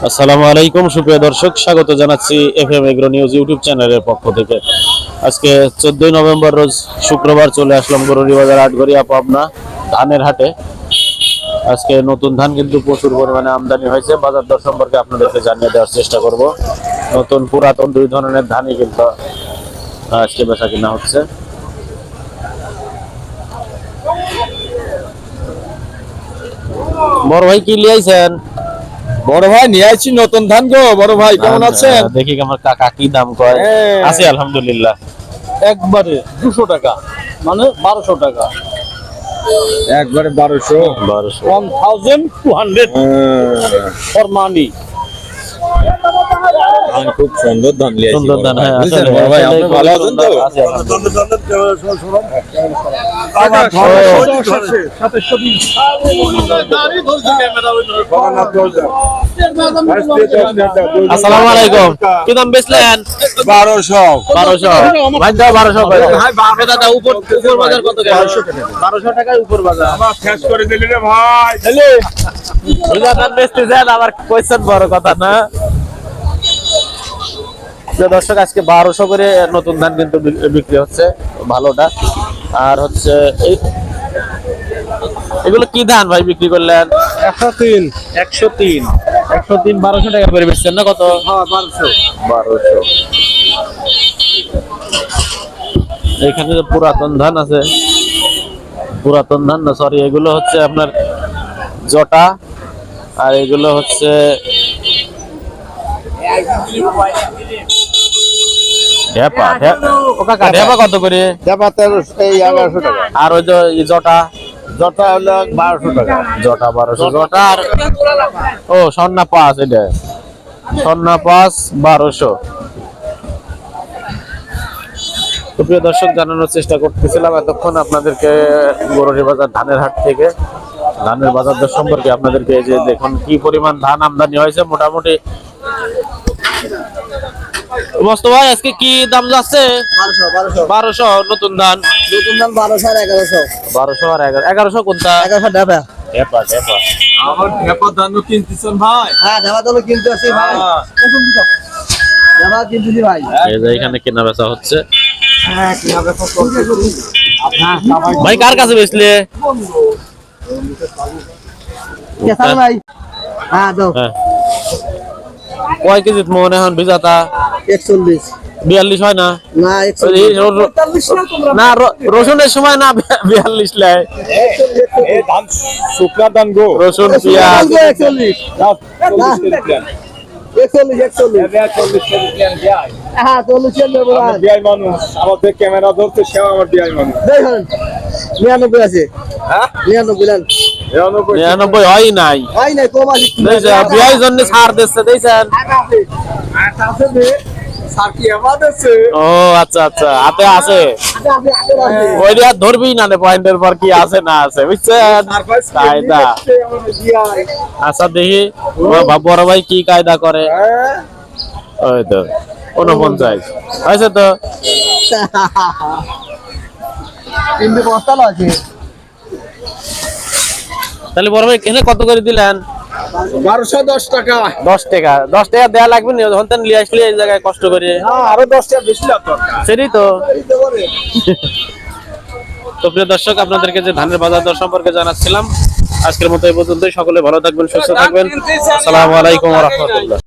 আসসালামু আলাইকুম সুপ্রিয় দর্শক, স্বাগত জানাচ্ছি এফএম এগ্রো নিউজ ইউটিউব চ্যানেলের পক্ষ থেকে। আজকে 14 নভেম্বর রোজ শুক্রবার চলে আসলাম গরুরি বাজার আটঘরিয়া পাবনা ধানের হাটে। আজকে নতুন ধান কিন্তু প্রচুর পরিমাণে আমদানি হয়েছে। বাজার দর সম্পর্কে আপনাদেরকে জানিয়ে দেওয়ার চেষ্টা করব। নতুন পুরাতন দুই ধরনের ধানই কিন্তু আজকে বেচা কিনা হচ্ছে। বড় ভাই কি লিয়াইছেন? বড় ভাই নিয়ে আসছি নতুন ধান গো। বড় ভাই কেমন আছেন? দেখি আমার কাকা কি দাম কয়। আছি আলহামদুলিল্লাহ। একবারে 200 টাকা, মানে 1200 টাকা। একবারে 1200 1200 ফর মানি। ধান খুব সুন্দর ধান লিয়েছি। সুন্দর ধান, হ্যাঁ বুঝছেন বড় ভাই, আপনি ভালো আছেন তো? আছি আসসালামু আলাইকুম। কি দাম বেচলেন? 1200 ভাই দাও 1200 করে। ভাই দাদা উপর বাজার কত টাকা? 1200 টাকায় উপর বাজার। আমার ফ্যাশ করে দিলি রে ভাই। হ্যালো বুঝা দাম বেচতে যান, আবার কইছেন বড় কথা না। দর্শক আজকে 1200 করে নতুন ধান কিন্তু বিক্রি হচ্ছে ভালোটা। আর হচ্ছে এগুলো কি ধান ভাই বিক্রি করলেন? 103 1200 টাকা করে বেচছেন না? কত? হ্যাঁ 1200। এখানে যে পুরাতন ধান আছে, পুরাতন ধান না সরি, এগুলো হচ্ছে আপনার জটা, আর এগুলো হচ্ছে ঢেপা। ঢেপা কত করে? ঢেপা 1100 টাকা। আর ওই যে জটা, জটা হলো 1200 টাকা। জটা 1200। জটা আর ও স্বর্ণা 5, এটা স্বর্ণা 5 1200। তো প্রিয় দর্শক, জানানোর চেষ্টা করতেছিলাম এতক্ষণ আপনাদেরকে গরুরি বাজার ধানের হাট থেকে ধানের বাজার দর সম্পর্কে আপনাদেরকে। যে দেখুন কি পরিমাণ ধান আমদানি হয়েছে। মোটামুটি মস্ত ভাই আজকে কি দাম যাচ্ছে? 1200 নতুন ধান। 1200 আর 1100। 1200 আর 1100 কোনটা? 1100 ঢেপা। ঢেপা। আমার ঢেপা ধানও কিনতেছেন ভাই? হ্যাঁ ঢেপা ধানও কিনতে আসি ভাই। ঢেপা কিনতেছি ভাই। এই যে এখানে কেনা বেচা হচ্ছে। হ্যাঁ কিনা বেচা করতে। ভাই কার কাছে বেচলে? কেসাল ভাই। হ্যাঁ দাও। কয় কেজি মনে এখন ভিজাতা? 41 42 হয় না? না 41 না রসুনের সময় না 42 লাই। এই ধান শুকনা ধান গো। রসুন পেঁয়াজ 41 হ্যাঁ 40 নেব ভাই। বিআই মানুষ আমাদের ক্যামেরা ধরতে সে আমার বিআই মানুষ। দেখুন 99 আছে। হ্যাঁ 99 99 হয় নাই। ভাই নাই কম আছে। বিয়ার জন্য ছাড় দিচ্ছে দেখছেন? ও আচ্ছা আচ্ছা, হাতে আছে। ওইটা আর ধরবি না রে, পয়েন্টের পর কি আছে না আছে, বুঝছেন কায়দা। আচ্ছা দেখি বড় ভাই কি কায়দা করে। ওই তো 49 হয়েছে তো। কিন্তু বস্তা আছে। তাহলে বড় ভাই এখানে কত করে দিলেন? 1210 টাকা। 10 টাকা দেয়া লাগবে না, যখন তখন নিয়ে আসলে এই জায়গায় কষ্ট করে। আরো 10 টাকা বেশি লাগতো। সেটাই তো। তো প্রিয় দর্শক, আপনাদেরকে যে ধানের বাজার দর সম্পর্কে জানাচ্ছিলাম। আজকের মতো এই পর্যন্তই। সকলে ভালো থাকবেন, সুস্থ থাকবেন। আসসালামু আলাইকুম ওয়া রাহমাতুল্লাহ।